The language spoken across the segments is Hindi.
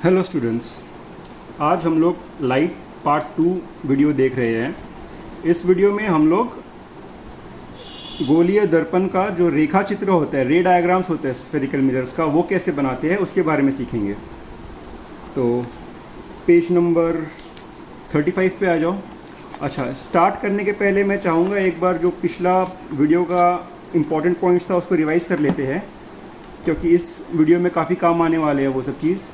हेलो स्टूडेंट्स, आज हम लोग लाइट पार्ट 2 वीडियो देख रहे हैं। इस वीडियो में हम लोग गोलीय दर्पण का जो रेखा चित्र होता है, रे डायग्राम्स होते हैं स्फेरिकल मिरर्स का, वो कैसे बनाते हैं उसके बारे में सीखेंगे। तो पेज नंबर 35 पे आ जाओ। अच्छा, स्टार्ट करने के पहले मैं चाहूँगा एक बार जो पिछला वीडियो का इम्पोर्टेंट पॉइंट्स था उसको रिवाइज़ कर लेते हैं, क्योंकि इस वीडियो में काफ़ी काम आने वाले हैं वो सब चीज़।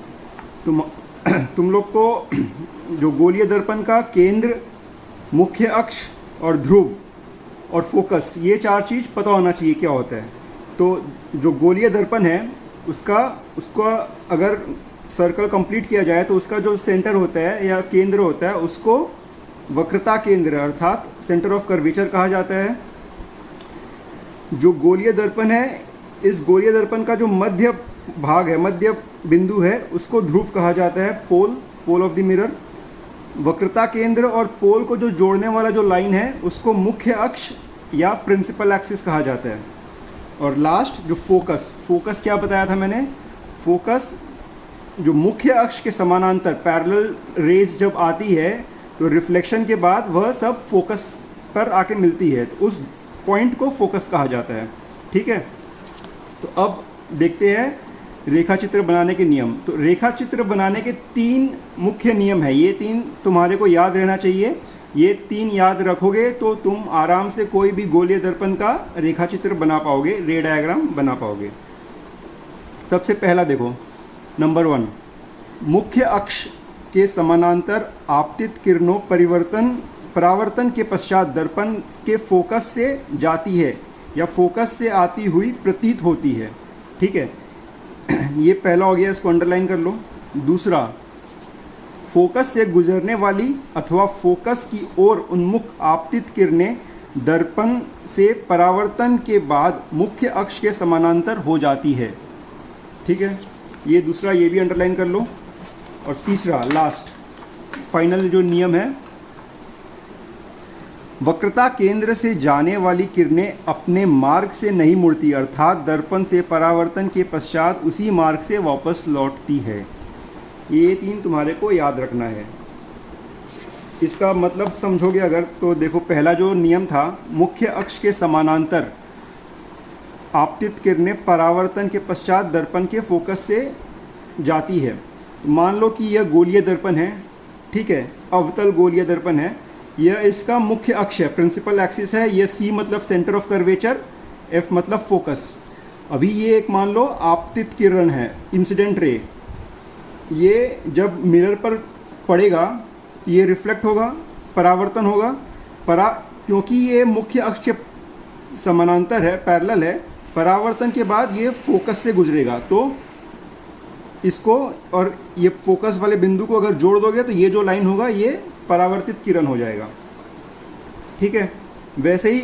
तुम लोग को जो गोलीय दर्पण का केंद्र, मुख्य अक्ष और ध्रुव और फोकस, ये चार चीज़ पता होना चाहिए क्या होता है। तो जो गोलीय दर्पण है उसका अगर सर्कल कंप्लीट किया जाए तो उसका जो सेंटर होता है या केंद्र होता है उसको वक्रता केंद्र अर्थात सेंटर ऑफ कर्वेचर कहा जाता है। जो गोलीय दर्पण है, इस गोलीय दर्पण का जो मध्य भाग है, मध्य बिंदु है, उसको ध्रुव कहा जाता है, पोल ऑफ द मिरर। वक्रता केंद्र और पोल को जो जोड़ने वाला जो लाइन है उसको मुख्य अक्ष या प्रिंसिपल एक्सिस कहा जाता है। और लास्ट जो फोकस क्या बताया था मैंने? फोकस जो मुख्य अक्ष के समानांतर पैरेलल रेज जब आती है तो रिफ्लेक्शन के बाद वह सब फोकस पर आके मिलती है, तो उस पॉइंट को फोकस कहा जाता है। ठीक है, तो अब देखते हैं रेखा चित्र बनाने के नियम। तो रेखा चित्र बनाने के 3 मुख्य नियम है, ये 3 तुम्हारे को याद रहना चाहिए। ये 3 याद रखोगे तो तुम आराम से कोई भी गोलीय दर्पण का रेखा चित्र बना पाओगे, रे डायग्राम बना पाओगे। सबसे पहला देखो, नंबर 1, मुख्य अक्ष के समानांतर आपतित किरणों परावर्तन के पश्चात दर्पण के फोकस से जाती है या फोकस से आती हुई प्रतीत होती है। ठीक है, ये पहला हो गया, इसको अंडरलाइन कर लो। दूसरा, फोकस से गुजरने वाली अथवा फोकस की ओर उन्मुख आपतित किरणें दर्पण से परावर्तन के बाद मुख्य अक्ष के समानांतर हो जाती है। ठीक है, ये दूसरा, ये भी अंडरलाइन कर लो। और तीसरा, लास्ट फाइनल जो नियम है, वक्रता केंद्र से जाने वाली किरणें अपने मार्ग से नहीं मुड़ती, अर्थात दर्पण से परावर्तन के पश्चात उसी मार्ग से वापस लौटती है। ये 3 तुम्हारे को याद रखना है। इसका मतलब समझोगे अगर तो देखो, पहला जो नियम था, मुख्य अक्ष के समानांतर आपतित किरणें परावर्तन के पश्चात दर्पण के फोकस से जाती है। तो मान लो कि यह गोलीय दर्पण है, ठीक है, अवतल गोलीय दर्पण है। यह इसका मुख्य अक्ष है, प्रिंसिपल एक्सिस है। यह C मतलब सेंटर ऑफ कर्वेचर, F मतलब फोकस। अभी ये एक मान लो आपतित किरण है, इंसिडेंट रे। ये जब मिरर पर पड़ेगा तो ये रिफ्लेक्ट होगा, परावर्तन होगा। क्योंकि ये मुख्य अक्ष के समानांतर है, पैरेलल है, परावर्तन के बाद ये फोकस से गुजरेगा। तो इसको और ये फोकस वाले बिंदु को अगर जोड़ दोगे तो ये जो लाइन होगा ये परावर्तित किरण हो जाएगा। ठीक है, वैसे ही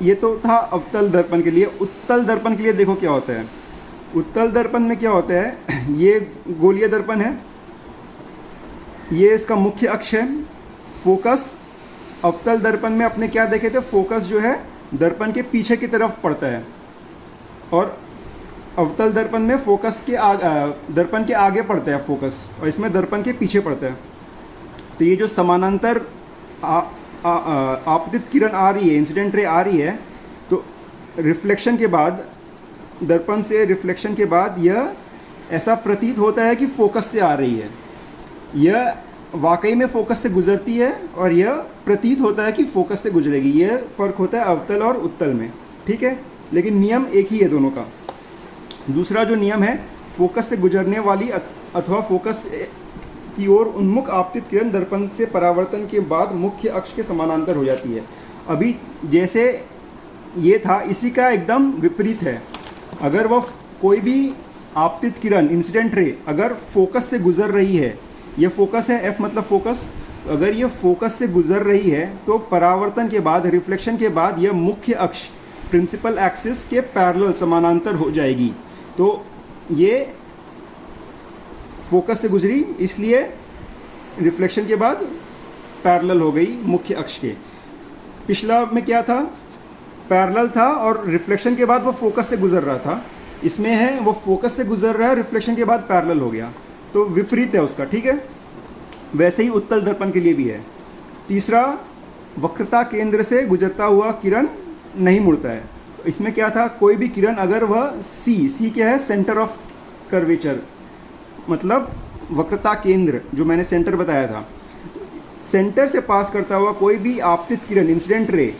ये तो था अवतल दर्पण के लिए। उत्तल दर्पण के लिए देखो क्या होता है। उत्तल दर्पण में क्या होता है, ये गोलीय दर्पण है, ये इसका मुख्य अक्ष है। फोकस अवतल दर्पण में अपने क्या देखे थे, फोकस जो है दर्पण के पीछे की तरफ पड़ता है, और अवतल दर्पण में फोकस के दर्पण के आगे पड़ता है फोकस, और इसमें दर्पण के पीछे पड़ता है। तो ये जो समानांतर आपतित किरण आ रही है, इंसिडेंट रे आ रही है, तो रिफ्लेक्शन के बाद, दर्पण से रिफ्लेक्शन के बाद यह ऐसा प्रतीत होता है कि फोकस से आ रही है। यह वाकई में फोकस से गुजरती है और यह प्रतीत होता है कि फोकस से गुजरेगी। यह फ़र्क होता है अवतल और उत्तल में। ठीक है, लेकिन नियम एक ही है दोनों का। दूसरा जो नियम है, फोकस से गुजरने वाली अथवा फोकस की ओर उन्मुख आपतित किरण दर्पण से परावर्तन के बाद मुख्य अक्ष के समानांतर हो जाती है। अभी जैसे ये था, इसी का एकदम विपरीत है। अगर वह कोई भी आपतित किरण, इंसिडेंट रे, अगर फोकस से गुजर रही है, यह फोकस है, F मतलब फोकस, अगर यह फोकस से गुजर रही है तो परावर्तन के बाद, रिफ्लेक्शन के बाद यह मुख्य अक्ष, प्रिंसिपल एक्सिस के पैरेलल समानांतर हो जाएगी। तो ये फोकस से गुजरी, इसलिए रिफ्लेक्शन के बाद पैरेलल हो गई मुख्य अक्ष के। पिछला में क्या था, पैरेलल था और रिफ्लेक्शन के बाद वो फोकस से गुजर रहा था। इसमें है वो फोकस से गुजर रहा है, रिफ्लेक्शन के बाद पैरेलल हो गया। तो विपरीत है उसका, ठीक है। वैसे ही उत्तल दर्पण के लिए भी है। तीसरा, वक्रता केंद्र से गुजरता हुआ किरण नहीं मुड़ता है। तो इसमें क्या था, कोई भी किरण अगर वह सी क्या है, सेंटर ऑफ कर्वेचर, मतलब वक्रता केंद्र जो मैंने सेंटर बताया था, सेंटर से पास करता हुआ कोई भी आपतित किरण, इंसिडेंट रे,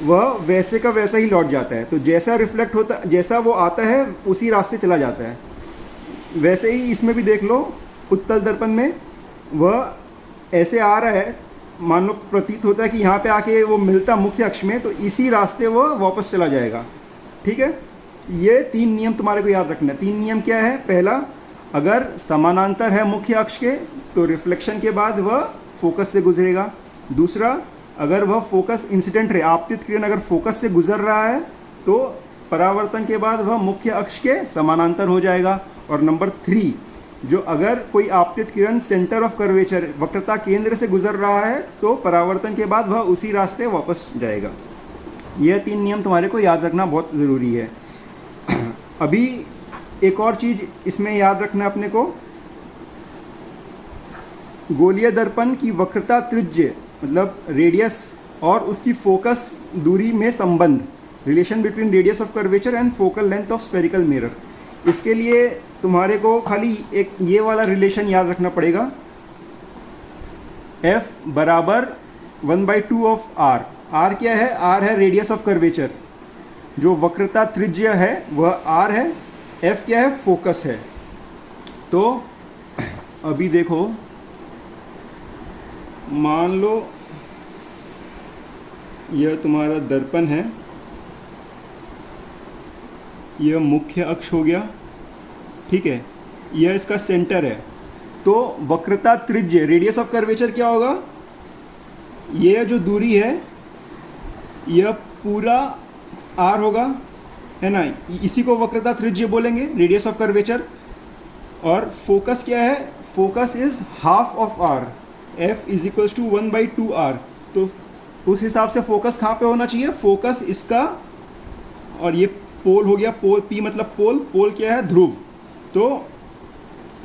वह वैसे का वैसा ही लौट जाता है। तो जैसा रिफ्लेक्ट होता, जैसा वो आता है उसी रास्ते चला जाता है। वैसे ही इसमें भी देख लो, उत्तल दर्पण में वह ऐसे आ रहा है, मान लो प्रतीत होता है कि यहाँ पे आके वो मिलता मुख्य अक्ष में, तो इसी रास्ते वो वापस चला जाएगा, ठीक है। ये 3 नियम तुम्हारे को याद रखना है। 3 नियम क्या है? पहला, अगर समानांतर है मुख्य अक्ष के तो रिफ्लेक्शन के बाद वह फोकस से गुजरेगा। दूसरा, अगर वह फोकस इंसिडेंट रे, आपतित किरण अगर फोकस से गुजर रहा है तो परावर्तन के बाद वह मुख्य अक्ष के समानांतर हो जाएगा। और नंबर 3, जो अगर कोई आपतित किरण सेंटर ऑफ कर्वेचर, वक्रता केंद्र से गुजर रहा है तो परावर्तन के बाद वह उसी रास्ते वापस जाएगा। यह 3 नियम तुम्हारे को याद रखना बहुत ज़रूरी है। अभी एक और चीज़ इसमें याद रखना अपने को, गोलीय दर्पण की वक्रता त्रिज्य मतलब रेडियस और उसकी फोकस दूरी में संबंध, relation between radius of curvature and focal length of spherical mirror. इसके लिए तुम्हारे को खाली एक ये वाला रिलेशन याद रखना पड़ेगा, F बराबर 1/2 ऑफ R। R क्या है? R है रेडियस ऑफ कर्वेचर, जो वक्रता त्रिज्य है वह R है, F क्या है? फोकस है। तो अभी देखो, मान लो यह तुम्हारा दर्पण है, यह मुख्य अक्ष हो गया, ठीक है, यह इसका सेंटर है। तो वक्रता त्रिज्य, रेडियस ऑफ कर्वेचर क्या होगा? यह जो दूरी है यह पूरा R होगा, है ना, इसी को वक्रता त्रिज्य बोलेंगे, रेडियस ऑफ कर्वेचर। और फोकस क्या है? Focus is half of R, F is equals to 1/2 R। तो उस हिसाब से फोकस कहाँ पे होना चाहिए? फोकस इसका, और ये पोल हो गया, पोल P मतलब पोल, पोल क्या है? ध्रुव। तो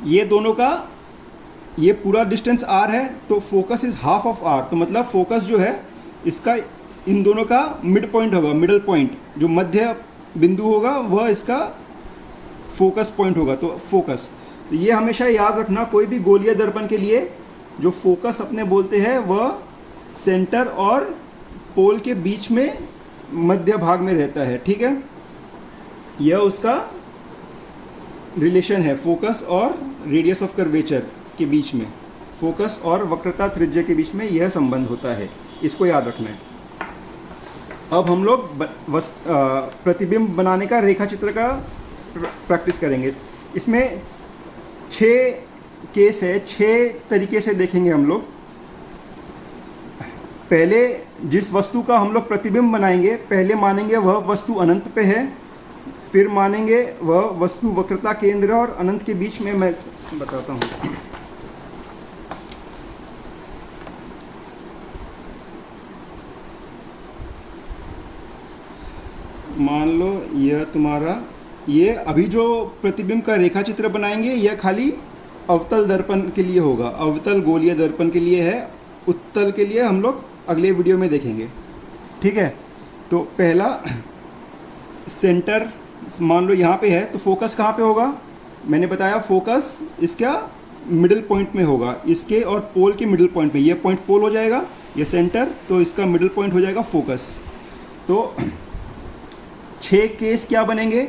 ये दोनों का ये पूरा डिस्टेंस R है, तो focus is half of R। तो मतलब फोकस जो है इसका, इन दोनों का मिड पॉइंट होगा, मिडल पॉइंट जो मध्य बिंदु होगा वह इसका फोकस पॉइंट होगा। तो फोकस, तो ये हमेशा याद रखना, कोई भी गोलीय दर्पण के लिए जो फोकस अपने बोलते हैं वह सेंटर और पोल के बीच में मध्य भाग में रहता है, ठीक है। यह उसका रिलेशन है फोकस और रेडियस ऑफ कर्वेचर के बीच में, फोकस और वक्रता त्रिज्य के बीच में यह संबंध होता है, इसको याद रखना है। अब हम लोग प्रतिबिंब बनाने का रेखा चित्र का प्रैक्टिस करेंगे। इसमें 6 केस है, 6 तरीके से देखेंगे हम लोग। पहले जिस वस्तु का हम लोग प्रतिबिंब बनाएंगे, पहले मानेंगे वह वस्तु अनंत पे है, फिर मानेंगे वह वस्तु वक्रता केंद्र और अनंत के बीच में। मैं बताता हूँ, मान लो यह तुम्हारा, ये अभी जो प्रतिबिंब का रेखा चित्र बनाएंगे यह खाली अवतल दर्पण के लिए होगा, अवतल गोलीय दर्पण के लिए है। उत्तल के लिए हम लोग अगले वीडियो में देखेंगे, ठीक है। तो पहला, सेंटर मान लो यहाँ पे है, तो फोकस कहाँ पे होगा? मैंने बताया फोकस इसका मिडिल पॉइंट में होगा, इसके और पोल के मिडिल पॉइंट में। ये पॉइंट पोल हो जाएगा, ये सेंटर, तो इसका मिडिल पॉइंट हो जाएगा फोकस। तो 6 केस क्या बनेंगे?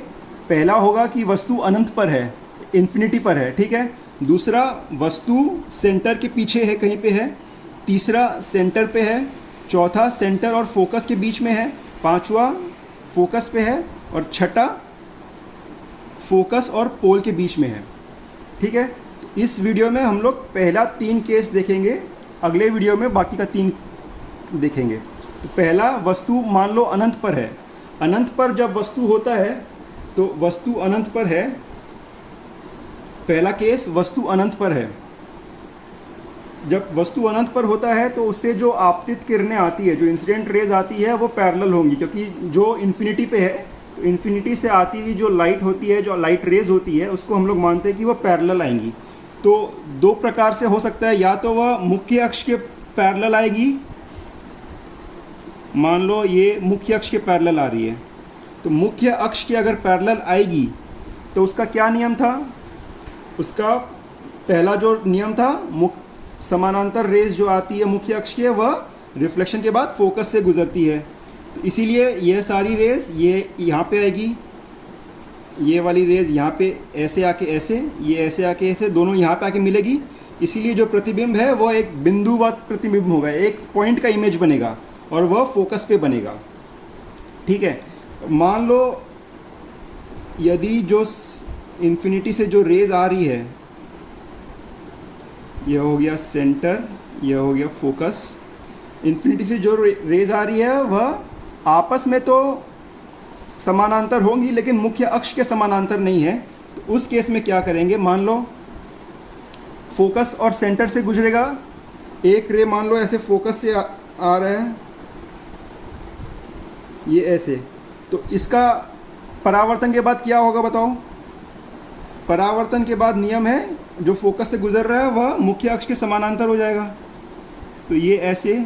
पहला होगा कि वस्तु अनंत पर है, इन्फिनिटी पर है, ठीक है। दूसरा, वस्तु सेंटर के पीछे है, कहीं पे है। तीसरा, सेंटर पे है। चौथा, सेंटर और फोकस के बीच में है। पांचवा, फोकस पे है। और छठा, फोकस और पोल के बीच में है, ठीक है। तो इस वीडियो में हम लोग पहला 3 केस देखेंगे, अगले वीडियो में बाकी का 3 देखेंगे। तो पहला, वस्तु मान लो अनंत पर है। अनंत पर जब वस्तु होता है तो वस्तु अनंत पर है, पहला केस वस्तु अनंत पर है। जब वस्तु अनंत पर होता है तो उससे जो आपतित किरणें आती है, जो इंसिडेंट रेज आती है, वो पैरेलल होंगी, क्योंकि जो इन्फिनिटी पे है तो इन्फिनिटी से आती हुई जो लाइट होती है, जो लाइट रेज होती है, उसको हम लोग मानते हैं कि वो पैरेलल आएंगी। तो दो प्रकार से हो सकता है, या तो वह मुख्य अक्ष के पैरेलल आएगी, मान लो ये मुख्य अक्ष के पैरेलल आ रही है, तो मुख्य अक्ष के अगर पैरेलल आएगी तो उसका क्या नियम था, उसका पहला जो नियम था, समानांतर रेज जो आती है मुख्य अक्ष के वह रिफ्लेक्शन के बाद फोकस से गुजरती है। तो इसीलिए यह सारी रेज ये यहाँ पे आएगी, ये वाली रेज यहाँ पे ऐसे आके ऐसे, ये ऐसे आके ऐसे, दोनों यहाँ पे आके मिलेगी। इसीलिए जो प्रतिबिंब है वह एक बिंदुवत प्रतिबिंब होगा, एक पॉइंट का इमेज बनेगा और वह फोकस पे बनेगा। ठीक है, मान लो यदि जो इन्फिनिटी से जो रेज आ रही है, यह हो गया सेंटर, यह हो गया फोकस, इन्फिनिटी से जो रेज आ रही है वह आपस में तो समानांतर होंगी लेकिन मुख्य अक्ष के समानांतर नहीं है। तो उस केस में क्या करेंगे, मान लो फोकस और सेंटर से गुजरेगा, एक रे मान लो ऐसे फोकस से आ रहा है, ये ऐसे, तो इसका परावर्तन के बाद क्या होगा बताओ। परावर्तन के बाद नियम है, जो फोकस से गुजर रहा है वह मुख्य अक्ष के समानांतर हो जाएगा, तो ये ऐसे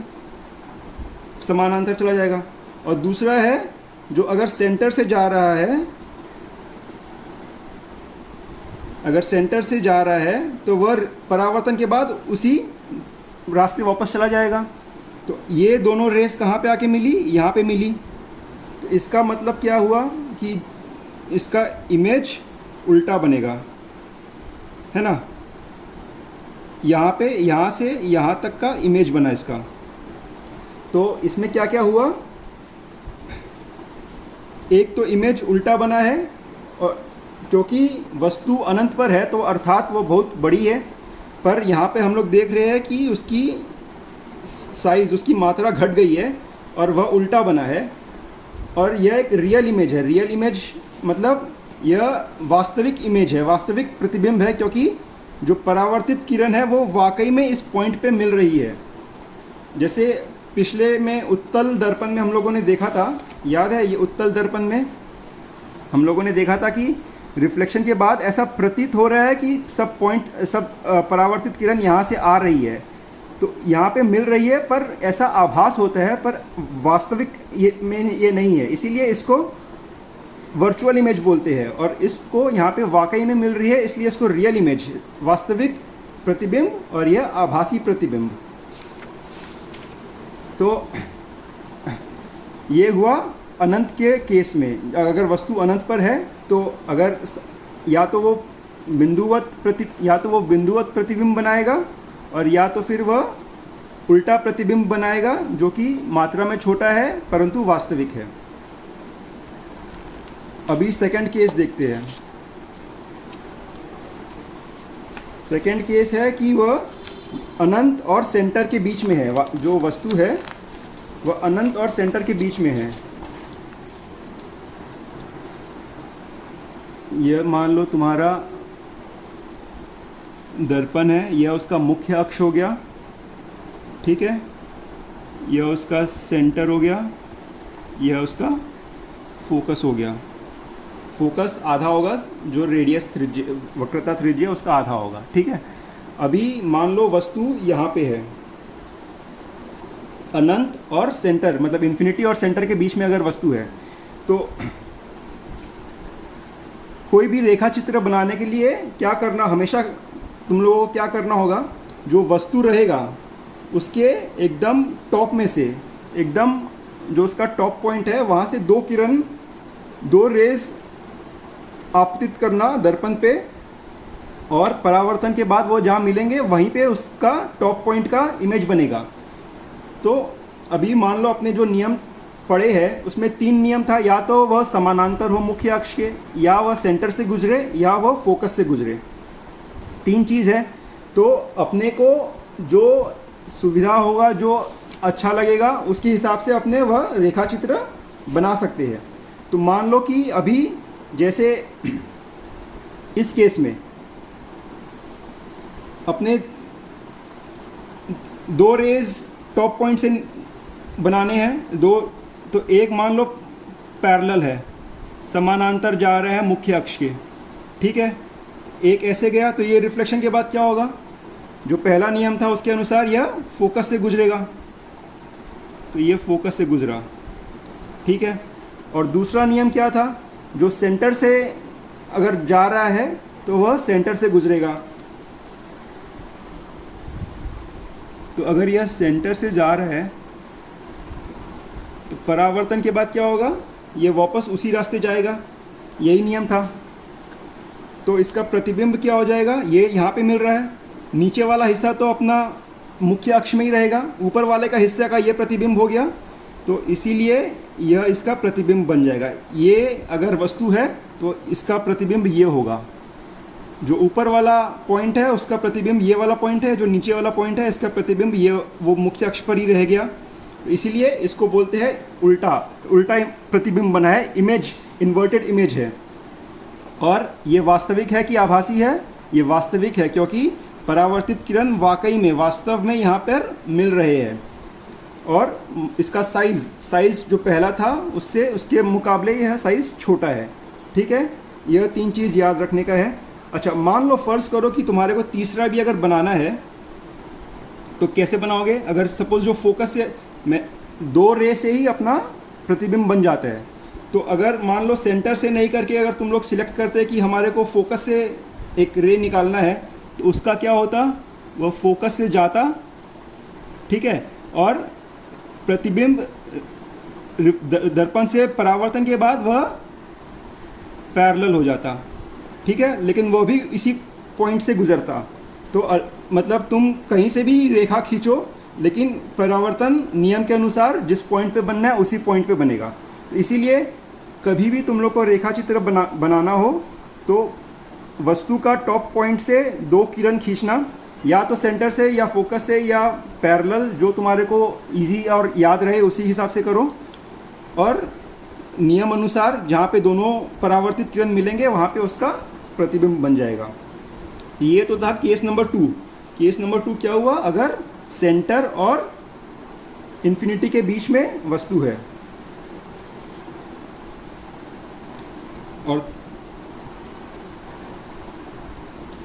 समानांतर चला जाएगा। और दूसरा है, जो अगर सेंटर से जा रहा है, अगर सेंटर से जा रहा है तो वह परावर्तन के बाद उसी रास्ते वापस चला जाएगा। तो ये दोनों रेस कहाँ पे आके मिली, यहाँ पे मिली। तो इसका मतलब क्या हुआ कि इसका इमेज उल्टा बनेगा, है ना। यहाँ पे, यहाँ से यहाँ तक का इमेज बना इसका। तो इसमें क्या क्या हुआ, एक तो इमेज उल्टा बना है, और क्योंकि वस्तु अनंत पर है तो अर्थात वो बहुत बड़ी है, पर यहाँ पे हम लोग देख रहे हैं कि उसकी साइज़, उसकी मात्रा घट गई है और वह उल्टा बना है। और यह एक रियल इमेज है। रियल इमेज मतलब यह वास्तविक इमेज है, वास्तविक प्रतिबिंब है, क्योंकि जो परावर्तित किरण है वो वाकई में इस पॉइंट पे मिल रही है। जैसे पिछले में उत्तल दर्पण में हम लोगों ने देखा था, याद है, ये उत्तल दर्पण में हम लोगों ने देखा था कि रिफ्लेक्शन के बाद ऐसा प्रतीत हो रहा है कि सब परावर्तित किरण यहाँ से आ रही है, तो यहाँ पे मिल रही है, पर ऐसा आभास होता है, पर वास्तविक ये नहीं है। इसीलिए इसको वर्चुअल इमेज बोलते हैं, और इसको यहाँ पे वाकई में मिल रही है, इसलिए इसको रियल इमेज, वास्तविक प्रतिबिंब, और यह आभासी प्रतिबिंब। तो ये हुआ अनंत के केस में। अगर वस्तु अनंत पर है तो अगर या तो वो बिंदुवत प्रतिबिंब बनाएगा, और या तो फिर वह उल्टा प्रतिबिंब बनाएगा, जो कि मात्रा में छोटा है परंतु वास्तविक है। अभी सेकंड केस देखते हैं। सेकंड केस है कि वह अनंत और सेंटर के बीच में है, जो वस्तु है वह अनंत और सेंटर के बीच में है। यह मान लो तुम्हारा दर्पण है, यह उसका मुख्य अक्ष हो गया, ठीक है, यह उसका सेंटर हो गया, यह उसका फोकस हो गया। फोकस आधा होगा, जो रेडियस त्रिज्या, वक्रता त्रिज्या उसका आधा होगा, ठीक है। अभी मान लो वस्तु यहाँ पे है, अनंत और सेंटर, मतलब इन्फिनिटी और सेंटर के बीच में अगर वस्तु है, तो कोई भी रेखा चित्र बनाने के लिए क्या करना, हमेशा तुम लोगों को क्या करना होगा, जो वस्तु रहेगा उसके एकदम टॉप में से, एकदम जो उसका टॉप पॉइंट है वहाँ से दो रेज आपतित करना दर्पण पे, और परावर्तन के बाद वो जहाँ मिलेंगे वहीं पे उसका टॉप पॉइंट का इमेज बनेगा। तो अभी मान लो अपने जो नियम पढ़े हैं उसमें 3 नियम था, या तो वह समानांतर हो मुख्य अक्ष के, या वह सेंटर से गुजरे, या वह फोकस से गुजरे। 3 चीज़ है। तो अपने को जो सुविधा होगा, जो अच्छा लगेगा, उसके हिसाब से अपने वह रेखा चित्र बना सकते हैं। तो मान लो कि अभी जैसे इस केस में अपने 2 रेज टॉप पॉइंट से बनाने हैं, तो एक मान लो पैरेलल है, समानांतर जा रहे हैं मुख्य अक्ष के, ठीक है। एक ऐसे गया तो ये रिफ्लेक्शन के बाद क्या होगा, जो पहला नियम था उसके अनुसार यह फोकस से गुजरेगा, तो ये फोकस से गुजरा, ठीक है। और दूसरा नियम क्या था, जो सेंटर से अगर जा रहा है तो वह सेंटर से गुजरेगा। तो अगर यह सेंटर से जा रहा है तो परावर्तन के बाद क्या होगा, ये वापस उसी रास्ते जाएगा, यही नियम था। तो इसका प्रतिबिंब क्या हो जाएगा, ये यहाँ पे मिल रहा है, नीचे वाला हिस्सा तो अपना मुख्य अक्ष में ही रहेगा, ऊपर वाले का हिस्से का ये प्रतिबिंब हो गया, तो इसीलिए यह इसका प्रतिबिंब बन जाएगा। ये अगर वस्तु है तो इसका प्रतिबिंब ये होगा, जो ऊपर वाला पॉइंट है उसका प्रतिबिंब ये वाला पॉइंट है, जो नीचे वाला पॉइंट है इसका प्रतिबिंब ये वो मुख्य अक्ष पर ही रह गया। तो इसीलिए इसको बोलते हैं उल्टा प्रतिबिंब बना है, इमेज, इन्वर्टेड इमेज है। और ये वास्तविक है कि आभासी है, ये वास्तविक है, क्योंकि परावर्तित किरण वाकई में वास्तव में यहाँ पर मिल रहे हैं। और इसका साइज़ जो पहला था उससे उसके मुकाबले यह साइज़ छोटा है, ठीक है। यह 3 चीज़ याद रखने का है। अच्छा, मान लो फ़र्ज़ करो कि तुम्हारे को तीसरा भी अगर बनाना है तो कैसे बनाओगे। अगर सपोज़ जो फोकस से मैं 2 रे से ही अपना प्रतिबिंब बन जाता है, तो अगर मान लो सेंटर से नहीं करके अगर तुम लोग सिलेक्ट करते कि हमारे को फोकस से एक रे निकालना है, तो उसका क्या होता, वह फोकस से जाता, ठीक है, और प्रतिबिंब दर्पण से परावर्तन के बाद वह पैरेलल हो जाता, ठीक है, लेकिन वो भी इसी पॉइंट से गुजरता। तो मतलब तुम कहीं से भी रेखा खींचो, लेकिन परावर्तन नियम के अनुसार जिस पॉइंट पे बनना है उसी पॉइंट पे बनेगा। तो इसीलिए कभी भी तुम लोग को रेखा चित्र बनाना हो तो वस्तु का टॉप पॉइंट से 2 किरण खींचना, या तो सेंटर से या फोकस से या पैरेलल, जो तुम्हारे को इजी और याद रहे उसी हिसाब से करो। और नियम अनुसार जहाँ पे दोनों परावर्तित किरण मिलेंगे वहाँ पे उसका प्रतिबिंब बन जाएगा। ये तो था केस नंबर 2। केस नंबर 2 क्या हुआ, अगर सेंटर और इन्फिनिटी के बीच में वस्तु है। और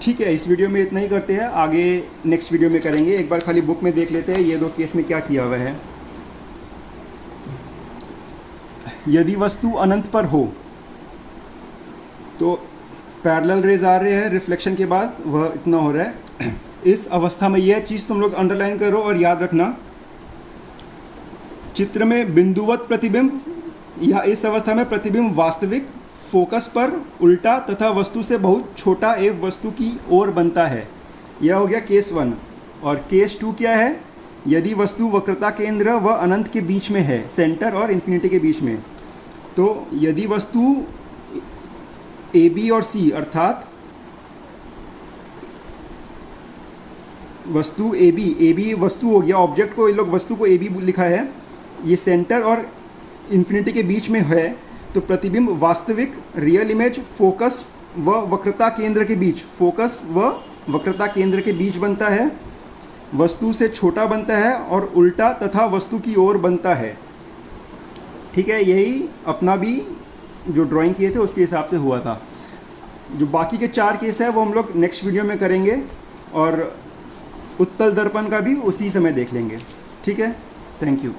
ठीक है, इस वीडियो में इतना ही करते हैं, आगे नेक्स्ट वीडियो में करेंगे। एक बार खाली बुक में देख लेते हैं ये 2 केस में क्या किया हुआ है। यदि वस्तु अनंत पर हो तो पैरेलल रेज आ रहे हैं रिफ्लेक्शन के बाद, वह इतना हो रहा है। इस अवस्था में यह चीज़ तुम लोग अंडरलाइन करो और याद रखना, चित्र में बिंदुवत प्रतिबिंब या इस अवस्था में प्रतिबिंब वास्तविक, फोकस पर उल्टा तथा वस्तु से बहुत छोटा एवं वस्तु की ओर बनता है। यह हो गया केस 1। और केस 2 क्या है, यदि वस्तु वक्रता केंद्र व अनंत के बीच में है, सेंटर और इन्फिनिटी के बीच में। तो यदि वस्तु ए बी और सी, अर्थात वस्तु ए बी वस्तु हो गया, ऑब्जेक्ट को ये लोग वस्तु को ए बी लिखा है, ये सेंटर और इन्फिनिटी के बीच में है, तो प्रतिबिंब वास्तविक, रियल इमेज, फोकस व वक्रता केंद्र के बीच, फोकस व वक्रता केंद्र के बीच बनता है, वस्तु से छोटा बनता है और उल्टा तथा वस्तु की ओर बनता है। ठीक है, यही अपना भी जो ड्राइंग किए थे उसके हिसाब से हुआ था। जो बाकी के 4 केस है वो हम लोग नेक्स्ट वीडियो में करेंगे और उत्तल दर्पण का भी उसी समय देख लेंगे। ठीक है, थैंक यू।